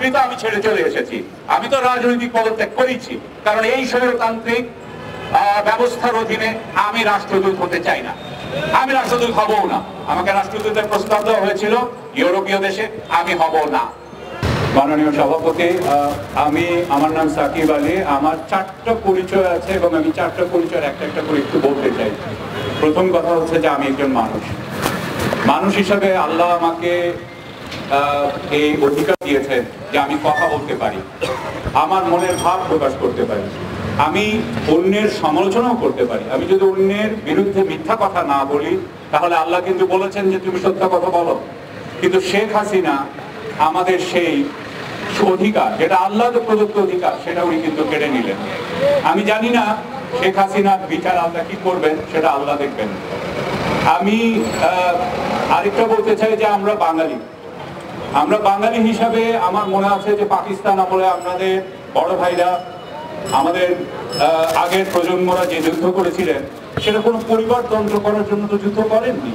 চাকরি তো আমি ছেড়ে চলে এসেছি, আমি তো রাজনৈতিক পদত্যাগ করেছি, কারণ এই স্বৈরতান্ত্রিক ব্যবস্থার অধীনে আমি রাষ্ট্রদূত হতে চাই না, আমি রাষ্ট্রদূত হবো না। আমাকে রাষ্ট্রদূতের প্রস্তাব দেওয়া হয়েছিল ইউরোপীয় দেশে, আমি হব না। মাননীয় সভাপতি, আমার নাম সাকিব আলী। আমার 4টা পরিচয় আছে এবং আমি 4টা পরিচয় একটা করে একটু বলতে চাই। প্রথম কথা হচ্ছে যে আমি একজন মানুষ হিসাবে আল্লাহ আমাকে এই অধিকার দিয়েছে যে আমি কথা বলতে পারি, আমার মনের ভাব প্রকাশ করতে পারি, আমি অন্যের সমালোচনাও করতে পারি। আমি যদি অন্যের বিরুদ্ধে মিথ্যা কথা না বলি তাহলে আল্লাহ কিন্তু বলেছেন যে তুমি সত্য কথা বলো। কিন্তু শেখ হাসিনা আমাদের সেই অধিকার, যেটা আল্লাহ প্রদত্ত অধিকার, সেটা উনি কিন্তু কেড়ে নিলেন। আমি জানি না শেখ হাসিনার বিচার আল্লাহ কি করবেন, সেটা আল্লাহ দেখবেন। আমি আরেকটা বলতে চাই যে আমরা বাঙালি হিসাবে আমার মনে আছে যে পাকিস্তান আমলে আপনাদের বড় ভাইরা, আমাদের আগের প্রজন্মরা যে যুদ্ধ করেছিলেন সেটা কোনো পরিবারতন্ত্র করার জন্য তো যুদ্ধ করেননি,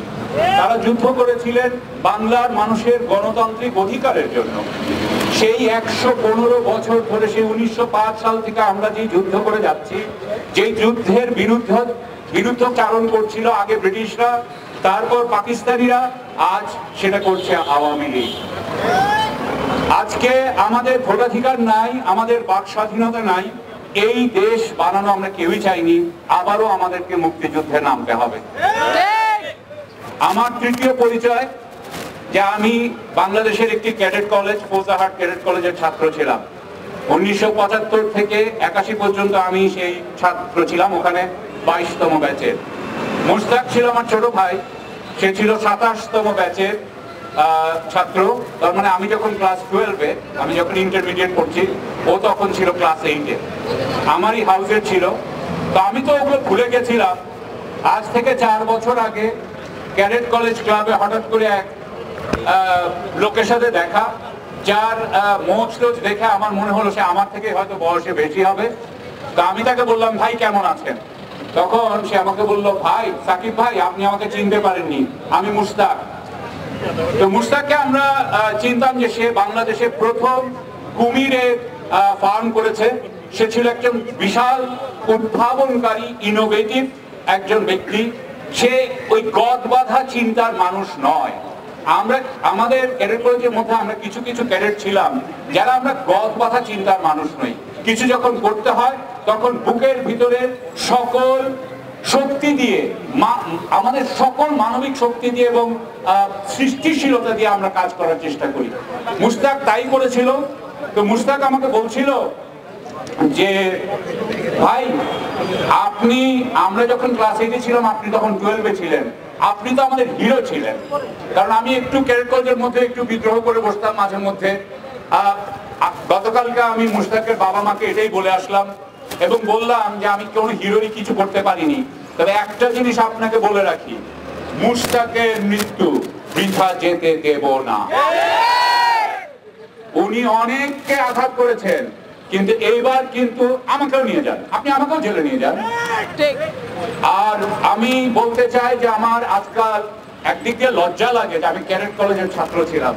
তারা যুদ্ধ করেছিলেন বাংলার মানুষের গণতান্ত্রিক অধিকারের জন্য। সেই 115 বছর ধরে, সেই 1905 সাল থেকে আমরা যে যুদ্ধ করে যাচ্ছি, যেই যুদ্ধের বিরুদ্ধচারণ করছিল আগে ব্রিটিশরা, তারপর পাকিস্তানিরা, আজ সেটা করছে আওয়ামী লীগ। আজকে আমাদের ভোটাধিকার নাই, আমাদের বাক স্বাধীনতা নাই। এই দেশ বানানো আমরা কেউই চাইনি, আবারও আমাদেরকে মুক্তিযুদ্ধে নামতে হবে। আমার তৃতীয় পরিচয় যে আমি বাংলাদেশের একটি ক্যাডেট কলেজ, ফৌজদারহাট ক্যাডেট কলেজের ছাত্র ছিলাম। 1975 থেকে 81 পর্যন্ত আমি সেই ছাত্র ছিলাম, ওখানে 22তম ব্যাচের। মুশতাক ছিল আমার ছোট ভাই, সে ছিল 27তম ব্যাচের ছাত্র। তার মানে আমি যখন ক্লাস 12-এ, আমি যখন ইন্টারমিডিয়েট পড়ছি, ও তখন ছিল ক্লাস 8-এ, আমারই হাউসের ছিল। তো আমি তো ওগুলো ভুলে গেছিলাম। আজ থেকে 4 বছর আগে ক্যাডেট কলেজ ক্লাবে হঠাৎ করে এক লোকের সাথে দেখা, যার মোচ টোচ দেখে আমার মনে হলো সে আমার থেকে হয়তো বয়সে বেশি হবে। তো আমি তাকে বললাম, ভাই কেমন আছেন? তখন সে আমাকে বললো, ভাই সাকিব ভাই, আপনি আমাকে চিনতে পারেননি, আমি মুশতাক। তো মুশতাককে আমরা চিনতাম যে সে বাংলাদেশে প্রথম কুমিরের ফার্ম করেছে। সে ছিল একজন বিশাল উদ্ভাবনকারী, ইনোভেটিভ একজন ব্যক্তি। সে ওই গদ বাঁধা চিন্তার মানুষ নয়। আমাদের ক্যাডেট কলেজের মধ্যে আমরা কিছু ক্যাডেট ছিলাম যারা আমরা গদ বাঁধা চিন্তার মানুষ নই। কিছু যখন করতে হয় তখন বুকের ভিতরে সকল শক্তি দিয়ে, আমাদের সকল মানবিক শক্তি দিয়ে এবং সৃষ্টিশীলতা দিয়ে আমরা কাজ করার চেষ্টা করি। মুশতাক তাই করেছিল। তো মুশতাক আমাকে বলছিল যে, ভাই আমরা যখন ক্লাস 8-এ ছিলাম, আপনি তখন 12-এ ছিলেন, আপনি তো আমাদের হিরো ছিলেন। কারণ আমি একটু ক্যাডেট কলেজের মধ্যে একটু বিদ্রোহ করে বসতাম মাঝে মধ্যে। গতকালকে আমি মুশতাকের বাবা মাকে এটাই বলে আসলাম এবং বললাম যে আমি কোনো হিরোরই কিছু করতে পারিনি, তবে একটা জিনিস আপনাকে বলে রাখি, মুশতাকের মৃত্যু বৃথা যেতে দেব না। উনি অনেককে আঘাত করেছেন, কিন্তু এইবার কিন্তু আমাকেও নিয়ে যান, আপনি আমাকেও জেলে নিয়ে যান। আর আমি বলতে চাই যে আমার আজকাল একদিক দিয়ে লজ্জা লাগে যে আমি ক্যাডেট কলেজের ছাত্র ছিলাম।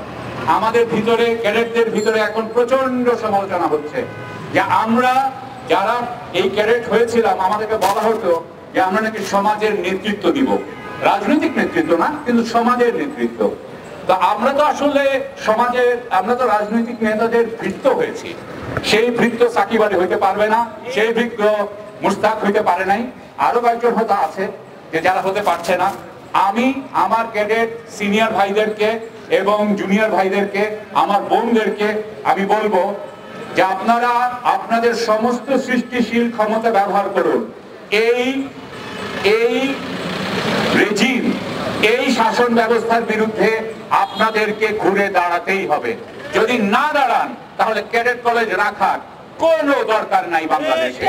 আমাদের ভিতরে, ক্যাডেটদের ভিতরে এখন প্রচন্ড সমালোচনা হচ্ছে যে আমরা যারা এই ক্যাডেট হয়েছিলাম, আমাদেরকে বলা হতো যে আমরা নাকি সমাজের নেতৃত্ব দিব, রাজনৈতিক নেতৃত্ব না, কিন্তু সমাজের নেতৃত্ব। তো আমরা তো আসলে আমরা তো রাজনৈতিক নেতাদের ভৃত্য হয়েছি। সেই ভৃত্য সাকিব আলী হইতে পারবে না, সেই ভৃত্য মুশতাক হইতে পারে নাই, আরো কয়েকজন হয়তো আছে যে যারা হতে পারছে না। আমি আমার ক্যাডেট সিনিয়র ভাইদেরকে এবং জুনিয়র ভাইদেরকে, আমার বোনদেরকে আমি বলবো যে আপনারা আপনাদের সমস্ত সৃষ্টিশীল ক্ষমতা ব্যবহার করুন। এই রেজিম, এই শাসন ব্যবস্থার বিরুদ্ধে আপনাদেরকে ঘুরে দাঁড়াতেই হবে। যদি না দাঁড়ান তাহলে ক্যাডেট কলেজ রাখার কোনো দরকার নাই বাংলাদেশে।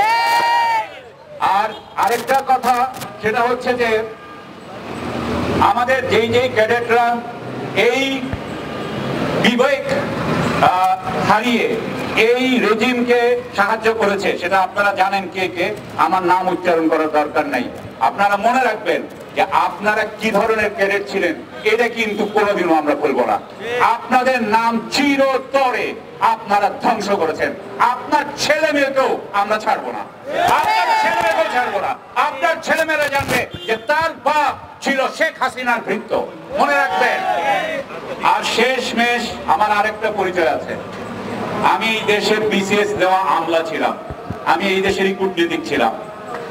আর আরেকটা কথা, সেটা হচ্ছে যে আমাদের যেই ক্যাডেটরা এই বিবেক হারিয়ে এই রেজিমকে সাহায্য করেছে, সেটা আপনারা জানেন কে কে, আমার নাম উচ্চারণ করার দরকার নাই। আপনারা মনে রাখবেন যে আপনারা কি ধরনের ক্যাডেট ছিলেন, এটা কিন্তু কোনোদিনও আমরা বলবো না। আপনাদের নাম চিরতরে আপনারা ধ্বংস করেছেন। আপনার ছেলে মেয়েকেও আমরা ছাড়বো না, আপনার ছেলে মেয়েকেও ছাড়বো না। আপনার ছেলে মেয়েরা জানবে যে তার বাপ ছিল শেখ হাসিনার ভৃত্য, মনে রাখবেন। আর শেষমেশ আমার আরেকটা পরিচয় আছে, আমি এই দেশের বিসিএস দেওয়া আমলা ছিলাম, আমি এই দেশেরই কূটনীতিক ছিলাম।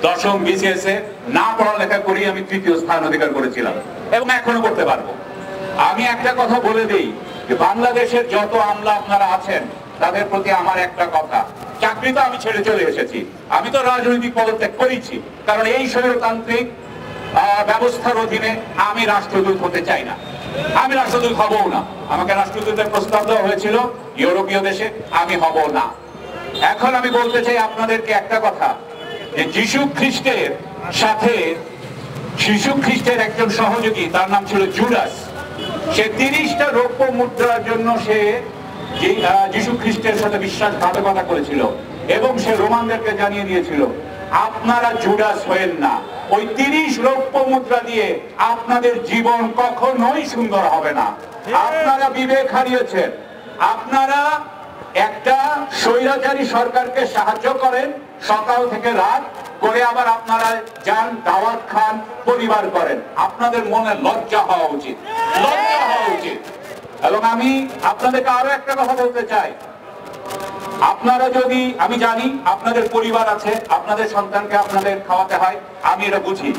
10ম বিসিএস এ না পড়ালেখা করি আমি 3য় স্থান অধিকার করেছিলাম এবং এখনো করতে পারবো। আমি একটা কথা বলে দিই যে বাংলাদেশের যত আমলা আপনারা আছেন তাদের প্রতি আমার একটা কথা, চাকরি তো আমি ছেড়ে চলে এসেছি, আমি তো রাজনৈতিক পদত্যাগ করেছি, কারণ এই স্বৈরতান্ত্রিক ব্যবস্থার অধীনে আমি রাষ্ট্রদূত হতে চাই না, আমি রাষ্ট্রদূত হবও না। আমাকে রাষ্ট্রদূতের প্রস্তাব দেওয়া হয়েছিল ইউরোপীয় দেশে, আমি হব না। এখন আমি বলতে চাই আপনাদেরকে একটা কথা, যে যীশু খ্রিস্টের একজন সহযোগী, তার নাম ছিল জুডাস, সে 30টা রৌপ্য মুদ্রার জন্য সে যীশু খ্রিস্টের সাথে বিশ্বাসঘাতকতা করেছিল এবং সে রোমানদেরকে জানিয়ে দিয়েছিল আপনারা জুডাস হয়েন না, ওই 30 রৌপ্য মুদ্রা দিয়ে আপনাদের জীবন কখনোই সুন্দর হবে না। আপনারা বিবেক হারিয়েছেন, আপনারা একটা স্বৈরাচারী সরকারকে সাহায্য করেন সকাল থেকে রাত করে, আবার আপনারা যান দাওয়াত খান, পরিবার করেন। আপনাদের মনে লজ্জা হওয়া উচিত, লজ্জা হওয়া উচিত। এবং আমি আপনাদেরকে আরো একটা কথা বলতে চাই, আপনারা যদি, আমি জানি আপনাদের পরিবার আছে, আপনাদের সন্তানকে আপনাদের খাওয়াতে হয়, আমি এটা বুঝি,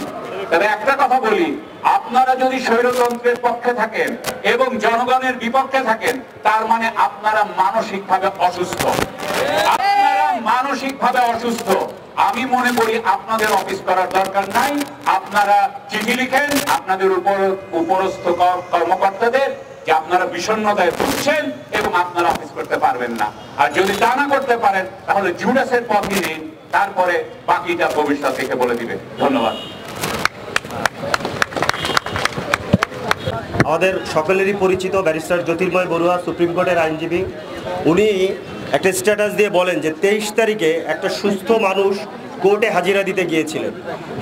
তবে একটা কথা বলি, আপনারা যদি স্বৈরতন্ত্রের পক্ষে থাকেন এবং জনগণের বিপক্ষে থাকেন, তার মানে আপনারা মানসিকভাবে অসুস্থ, আপনারা মানসিকভাবে অসুস্থ। আমি মনে করি আপনাদের অফিস করার দরকার নাই, আপনারা চিঠি লিখেন আপনাদের উপরস্থ কর্মকর্তাদের যে আপনারা বিষণ্ণতায় ভুগছেন এবং আপনারা অফিস করতে পারবেন না। আর যদি তা না করতে পারেন তাহলে জুডাসের পথই নিন, তারপরে বাকিটা ভবিষ্যৎ থেকে বলে দিবে। ধন্যবাদ। আমাদের সকলেরই পরিচিত ব্যারিস্টার জ্যোতির্ময় বড়ুয়া, সুপ্রিম কোর্টের আইনজীবী, উনি একটা স্ট্যাটাস দিয়ে বলেন যে 23 তারিখে একটা সুস্থ মানুষ কোর্টে হাজিরা দিতে গিয়েছিলেন,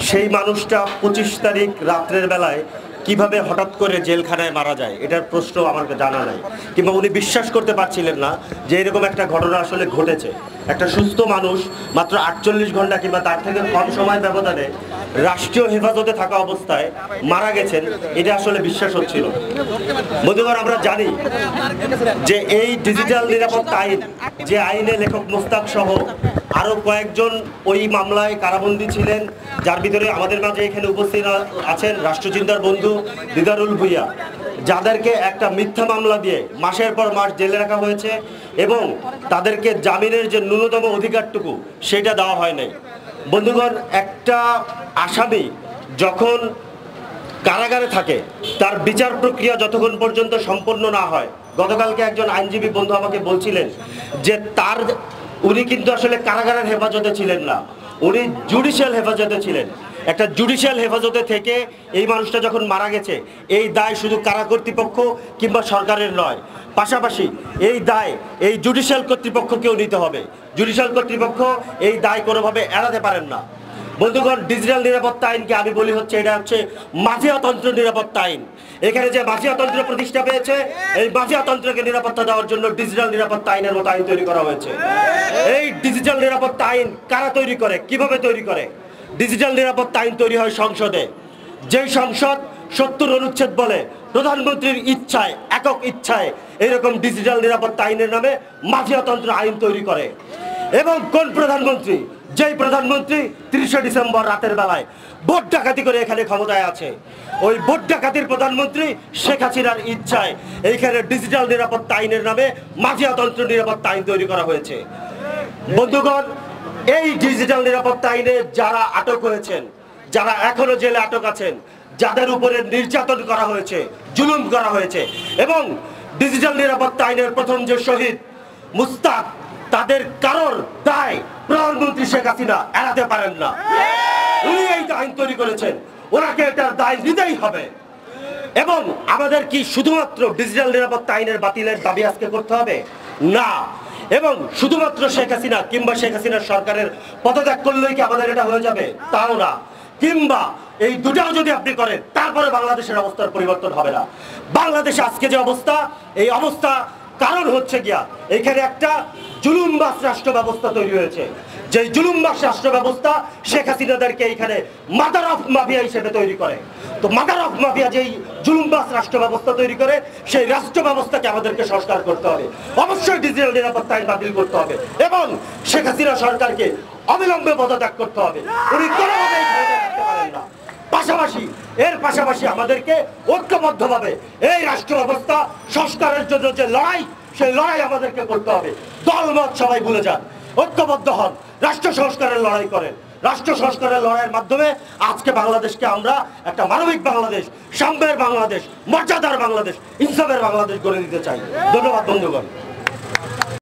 সেই মানুষটা 25 তারিখ রাত্রের বেলায় কিভাবে হঠাৎ করে জেলখানায় মারা যায়, এটার প্রশ্ন আমার জানা নাই, কিংবা উনি বিশ্বাস করতে পারছিলেন না যে এরকম একটা ঘটনা আসলে ঘটেছে। একটা সুস্থ মানুষ মাত্র 48 ঘন্টা কিংবা তার থেকে কম সময় ব্যবধানে রাষ্ট্রীয় হেফাজতে থাকা অবস্থায় মারা গেছেন, এটা আসলে বিশ্বাস হচ্ছিল। বন্ধুগণ, আমরা জানি যে এই ডিজিটাল নিরাপত্তা আইন, যে আইনে লেখক মুস্তাক সহ আরো কয়েকজন ওই মামলায় কারাবন্দী ছিলেন, যার ভিতরে আমাদের মাঝে এখানে উপস্থিত আছেন রাষ্ট্রচিন্তার বন্ধু দিদারুল ভুইয়া, যাদেরকে একটা মিথ্যা মামলা দিয়ে মাসের পর মাস জেলে রাখা হয়েছে এবং তাদেরকে জামিনের যে ন্যূনতম অধিকারটুকু সেটা দেওয়া হয় নাই। বন্ধুগণ, একটা আসামি যখন কারাগারে থাকে তার বিচার প্রক্রিয়া যতক্ষণ পর্যন্ত সম্পন্ন না হয়, গতকালকে একজন আইনজীবী বন্ধু আমাকে বলছিলেন যে উনি কিন্তু আসলে কারাগারের হেফাজতে ছিলেন না, উনি জুডিশিয়াল হেফাজতে ছিলেন। একটা জুডিশিয়াল হেফাজতে থেকে এই মানুষটা যখন মারা গেছে, এই দায় শুধু কারা কর্তৃপক্ষ কিংবা সরকারের নয়, পাশাপাশি এই দায় এই জুডিশিয়াল কর্তৃপক্ষকেও নিতে হবে। জুডিশিয়াল কর্তৃপক্ষ এই দায় কোনোভাবে এড়াতে পারেন না। বন্ধুগণ, ডিজিটাল নিরাপত্তা আইনকে আমি বলি হচ্ছে এটা হচ্ছে মাফিয়াতন্ত্র নিরাপত্তা আইন। এখানে যে মাফিয়াতন্ত্র প্রতিষ্ঠা পেয়েছে, এই মাফিয়াতন্ত্রকে নিরাপত্তা দেওয়ার জন্য ডিজিটাল নিরাপত্তা আইনের মতো আইন তৈরি করা হয়েছে। এই ডিজিটাল নিরাপত্তা আইন কারা তৈরি করে, কিভাবে তৈরি করে? ডিজিটাল নিরাপত্তা আইন তৈরি হয় সংসদে, যেই সংসদ 70 অনুচ্ছেদ বলে প্রধানমন্ত্রীর ইচ্ছায়, একক ইচ্ছায় এরকম ডিজিটাল নিরাপত্তা আইনের নামে মাফিয়াতন্ত্র আইন তৈরি করে। এবং কোন প্রধানমন্ত্রী? যেই প্রধানমন্ত্রী 30 ডিসেম্বর রাতের বেলায় ভোট ডাকাতি করে এখানে ক্ষমতায় আছে, ওই ভোট ডাকাতির প্রধানমন্ত্রী শেখ হাসিনার ইচ্ছায় এইখানে ডিজিটাল নিরাপত্তা আইনের নামে মাফিয়াতন্ত্র নিরাপত্তা আইন তৈরি করা হয়েছে। বন্ধুগণ, এই ডিজিটাল নিরাপত্তা আইনে যারা আটক হয়েছেন, যারা এখনো জেলে আটক আছেন, যাদের উপরে নির্যাতন করা হয়েছে, জুলুম করা হয়েছে, এবং ডিজিটাল নিরাপত্তা আইনের প্রথম যে শহীদ মুস্তাক, তাদের কারোর দায় প্রধানমন্ত্রী শেখ হাসিনা এড়াতে পারেন না। উনি এই আইন তৈরি করেছেন, ওনাকে এটার দায় নিতেই হবে। এবং আমাদের কি শুধুমাত্র ডিজিটাল নিরাপত্তা আইনের বাতিলের দাবি আজকে করতে হবে? না। এবং শুধুমাত্র শেখ হাসিনা কিংবা শেখ হাসিনার সরকারের পদত্যাগ করলেই কি আমাদের এটা হয়ে যাবে? তাও না। কিংবা এই দুটাও যদি আপনি করেন, তারপরে বাংলাদেশের অবস্থার পরিবর্তন হবে না। বাংলাদেশে আজকে যে অবস্থা, এই অবস্থা কারণ হচ্ছে গিয়া এখানে একটা জুলুমবাজ রাষ্ট্র ব্যবস্থা তৈরি হয়েছে, যে জুলুমবাজ রাষ্ট্র ব্যবস্থা শেখ হাসিনাদেরকে এখানে মাদার অফ মাফিয়া হিসেবে তৈরি করে। তো মাদার অফ মাফিয়া যেই জুলুমবাজ রাষ্ট্র ব্যবস্থা তৈরি করে, সেই রাষ্ট্র ব্যবস্থাকে আমাদেরকে সংস্কার করতে হবে। অবশ্যই ডিজিটাল নিরাপত্তা আইন বাতিল করতে হবে এবং শেখ হাসিনা সরকারকে অবিলম্বে পদত্যাগ করতে হবে। উনি কোনোভাবেই ক্ষমতায় থাকতে পারেন না। এর পাশাপাশি আমাদেরকে ঐক্যবদ্ধভাবে এই রাষ্ট্র ব্যবস্থা সংস্কারের জন্য যে লড়াই, সেই লড়াই আমাদেরকে করতে হবে। দলমত সবাই ভুলে যান, ঐক্যবদ্ধ হন, রাষ্ট্র সংস্কারের লড়াই করেন। রাষ্ট্র সংস্কারের লড়াইয়ের মাধ্যমে আজকে বাংলাদেশকে আমরা একটা মানবিক বাংলাদেশ, সাম্যের বাংলাদেশ, মর্যাদার বাংলাদেশ, ইনসাফের বাংলাদেশ গড়ে দিতে চাই। ধন্যবাদ বন্ধুগণ।